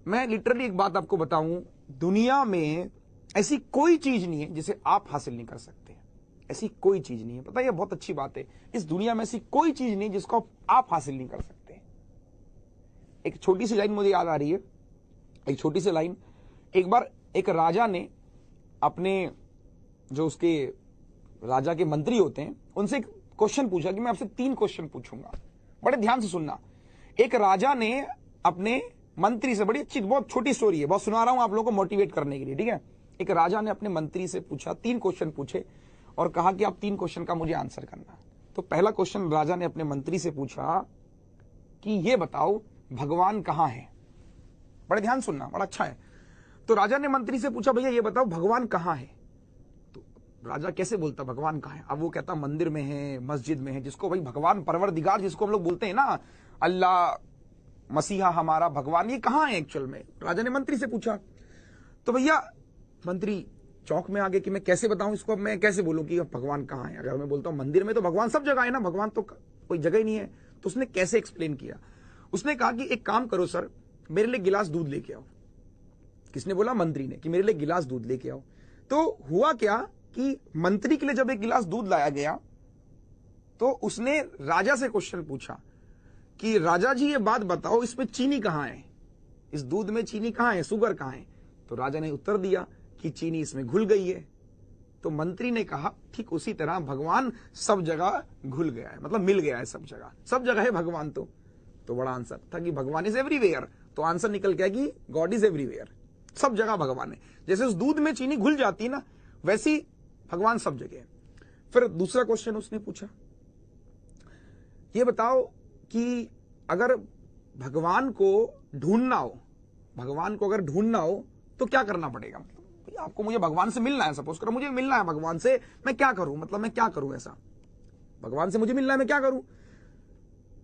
मैं लिटरली एक बात आपको बताऊं, दुनिया में ऐसी कोई चीज नहीं है जिसे आप हासिल नहीं कर सकते। ऐसी कोई चीज नहीं है, पता है, ये बहुत अच्छी बात है। इस दुनिया में ऐसी कोई चीज नहीं जिसको आप हासिल नहीं कर सकते। एक छोटी सी लाइन मुझे याद आ रही है, एक छोटी सी लाइन। एक बार एक राजा ने अपने जो उसके राजा के मंत्री होते हैं उनसे एक क्वेश्चन पूछा कि मैं आपसे 3 क्वेश्चन पूछूंगा, बड़े ध्यान से सुनना। एक राजा ने अपने मंत्री से, बड़ी अच्छी बहुत छोटी स्टोरी है, बहुत सुना रहा हूं आप लोगों को मोटिवेट करने के लिए, ठीक है। एक राजा ने अपने मंत्री से पूछा, 3 क्वेश्चन पूछे और कहा कि आप 3 क्वेश्चन का मुझे आंसर करना। तो पहला क्वेश्चन राजा ने अपने मंत्री से पूछा कि ये बताओ भगवान कहां है। बड़े ध्यान सुनना, बड़ा अच्छा है। तो राजा ने मंत्री से पूछा, भैया ये बताओ भगवान कहां है। तो राजा कैसे बोलता भगवान कहां है। अब वो कहता मंदिर में है, मस्जिद में है, जिसको भाई भगवान परवरदिगार जिसको हम लोग बोलते हैं ना, अल्लाह मसीहा हमारा भगवान, ये कहां है एक्चुअल में। राजा ने मंत्री से पूछा। तो भैया मंत्री चौक में आ गए कि मैं कैसे बताऊं इसको, अब मैं कैसे बोलूं कि भगवान कहां है। अगर मैं बोलता हूं मंदिर में तो भगवान सब जगह है ना, भगवान तो कोई जगह ही नहीं है। तो उसने कैसे एक्सप्लेन किया, उसने कहा कि एक काम करो सर, मेरे लिए गिलास दूध लेके आओ। किसने बोला, मंत्री ने, कि मेरे लिए गिलास दूध लेके आओ। तो हुआ क्या कि मंत्री के लिए जब एक गिलास दूध लाया गया तो उसने राजा से क्वेश्चन पूछा कि राजा जी ये बात बताओ, इसमें चीनी कहां है, इस दूध में चीनी कहां है, शुगर कहां है। तो राजा ने उत्तर दिया कि चीनी इसमें घुल गई है। तो मंत्री ने कहा ठीक उसी तरह भगवान सब जगह घुल गया है, मतलब मिल गया है सब जगह, सब जगह है भगवान। तो बड़ा आंसर था कि भगवान इज एवरीवेयर। तो आंसर निकल गया कि गॉड इज एवरीवेयर, सब जगह भगवान है। जैसे उस दूध में चीनी घुल जाती है ना, वैसी भगवान सब जगह है। फिर दूसरा क्वेश्चन उसने पूछा, ये बताओ कि अगर भगवान को ढूंढना हो, भगवान को अगर ढूंढना हो तो क्या करना पड़ेगा। मतलब आपको, मुझे भगवान से मिलना है, सपोज करो मुझे मिलना है भगवान से, मैं क्या करूं, मतलब मैं क्या करूं ऐसा, भगवान से मुझे मिलना है, मैं क्या करूं।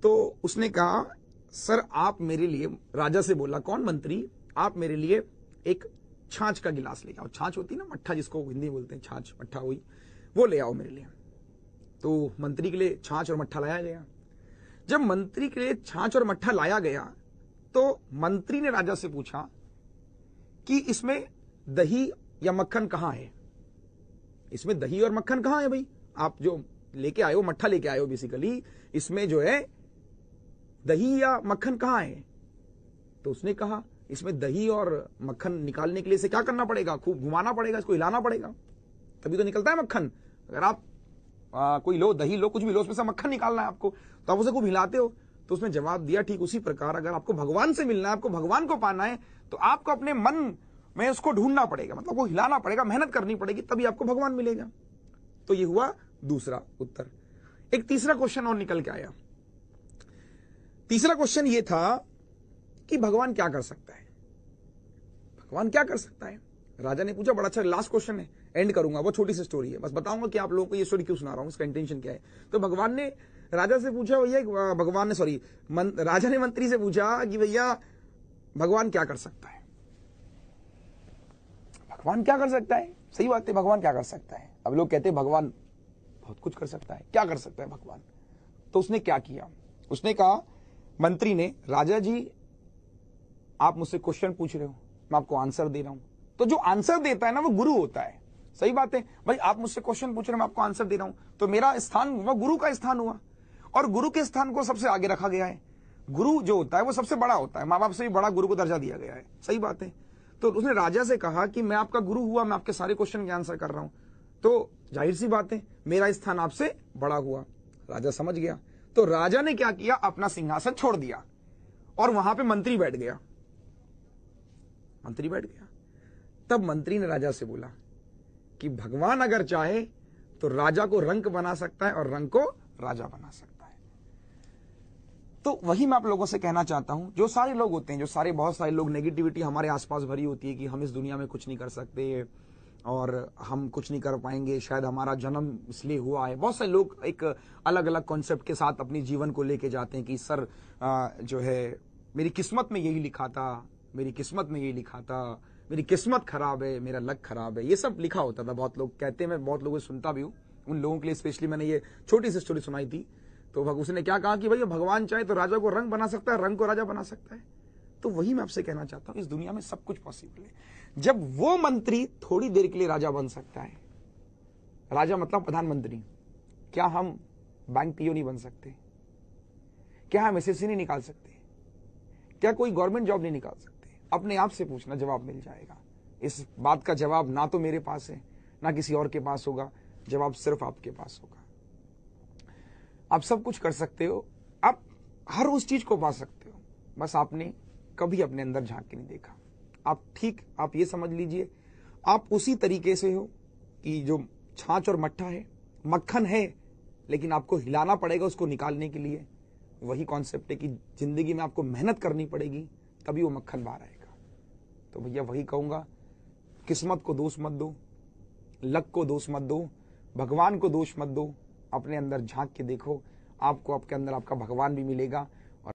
तो उसने कहा सर आप मेरे लिए, राजा से बोला, कौन, मंत्री, आप मेरे लिए एक छाछ का गिलास ले आओ। छाछ होती है ना, मट्ठा जिसको हिंदी में बोलते हैं, छाछ मट्ठा, हुई वो ले आओ मेरे लिए। तो मंत्री के लिए छाछ और मट्ठा लाया गया। जब मंत्री के लिए छाछ और मट्ठा लाया गया तो मंत्री ने राजा से पूछा कि इसमें दही या मक्खन कहां है, इसमें दही और मक्खन कहां है भाई, आप जो लेके आए हो, मट्ठा लेके आए हो बेसिकली, इसमें जो है दही या मक्खन कहां है। तो उसने कहा इसमें दही और मक्खन निकालने के लिए इसे क्या करना पड़ेगा, खूब घुमाना पड़ेगा, इसको हिलाना पड़ेगा, तभी तो निकलता है मक्खन। अगर आप कोई लो, दही लो, कुछ भी लो, उसमें से मक्खन निकालना है आपको, तो आप उसे खूब हिलाते हो। तो उसने जवाब दिया ठीक उसी प्रकार अगर आपको भगवान से मिलना है, आपको भगवान को पाना है, तो आपको अपने मन में उसको ढूंढना पड़ेगा, मतलब वो हिलाना पड़ेगा, मेहनत करनी पड़ेगी, तभी आपको भगवान मिलेगा। तो ये हुआ दूसरा उत्तर। एक तीसरा क्वेश्चन और निकल के आया। तीसरा क्वेश्चन ये था कि भगवान क्या कर सकता है, भगवान क्या कर सकता है। राजा ने पूछा, बड़ा अच्छा, लास्ट क्वेश्चन है, एंड करूंगा, बहुत छोटी सी स्टोरी है, बस बताऊंगा कि आप लोगों को ये स्टोरी क्यों सुना रहा हूं, इसका इंटेंशन क्या है। तो भगवान ने राजा से पूछा, भैया भगवान ने, सॉरी, राजा ने मंत्री से पूछा कि भैया भगवान क्या कर सकता है, भगवान क्या कर सकता है। सही बात है, भगवान क्या कर सकता है। अब लोग कहते हैं भगवान बहुत कुछ कर सकता है, क्या कर सकता है भगवान। तो उसने क्या किया, उसने कहा, मंत्री ने, राजा जी आप मुझसे क्वेश्चन पूछ रहे हो, मैं आपको आंसर दे रहा हूं। तो जो आंसर देता है ना वो गुरु होता है। सही बात है भाई, आप मुझसे क्वेश्चन पूछ रहे हो, मैं आपको आंसर दे रहा हूं, तो मेरा स्थान वो गुरु का स्थान हुआ, और गुरु के स्थान को सबसे आगे रखा गया है। गुरु जो होता है वो सबसे बड़ा होता है, माँ बाप से भी बड़ा गुरु को दर्जा दिया गया है। सही बात है। तो उसने राजा से कहा कि मैं आपका गुरु हुआ, मैं आपके सारे क्वेश्चन के आंसर कर रहा हूं, तो जाहिर सी बात है मेरा स्थान आपसे बड़ा हुआ। राजा समझ गया। तो राजा ने क्या किया, अपना सिंहासन छोड़ दिया और वहां पे मंत्री बैठ गया, मंत्री बैठ गया। तब मंत्री ने राजा से बोला कि भगवान अगर चाहे तो राजा को रंक बना सकता है और रंक को राजा बना सकता है। तो वही मैं आप लोगों से कहना चाहता हूं, जो सारे लोग होते हैं, जो सारे बहुत सारे लोग, नेगेटिविटी हमारे आसपास भरी होती है कि हम इस दुनिया में कुछ नहीं कर सकते और हम कुछ नहीं कर पाएंगे, शायद हमारा जन्म इसलिए हुआ है। बहुत सारे लोग एक अलग अलग कॉन्सेप्ट के साथ अपनी जीवन को लेके जाते हैं कि सर जो है मेरी किस्मत में यही लिखा था, मेरी किस्मत में यही लिखा था, मेरी किस्मत खराब है, मेरा लक खराब है, ये सब लिखा होता था। बहुत लोग कहते हैं, मैं बहुत लोगों से सुनता भी हूं, उन लोगों के लिए स्पेशली मैंने ये छोटी सी स्टोरी सुनाई थी। तो उसने क्या कहा कि भैया भगवान चाहे तो राजा को रंग बना सकता है, रंग को राजा बना सकता है। तो वही मैं आपसे कहना चाहता हूं, इस दुनिया में सब कुछ पॉसिबल है। जब वो मंत्री थोड़ी देर के लिए राजा बन सकता है, राजा मतलब प्रधानमंत्री, क्या हम बैंक पीओ नहीं बन सकते? क्या हम एसएससी नहीं निकाल सकते? क्या कोई गवर्नमेंट जॉब नहीं निकाल सकते? अपने आप से पूछना, जवाब मिल जाएगा। इस बात का जवाब ना तो मेरे पास है, ना किसी और के पास होगा, जवाब सिर्फ आपके पास होगा। आप सब कुछ कर सकते हो, आप हर उस चीज को पा सकते हो, बस आपने कभी अपने अंदर झांक के नहीं देखा। आप ये समझ लीजिए, आप उसी तरीके से हो कि जो छाछ और मट्ठा है, मक्खन है, लेकिन आपको हिलाना पड़ेगा उसको निकालने के लिए। वही कॉन्सेप्ट है कि जिंदगी में आपको मेहनत करनी पड़ेगी, तभी वो मक्खन बाहर आएगा। तो भैया वही कहूंगा, किस्मत को दोष मत दो, लक को दोष मत दो, भगवान को दोष मत दो, अपने अंदर झांक के देखो, आपको आपके अंदर आपका भगवान भी मिलेगा।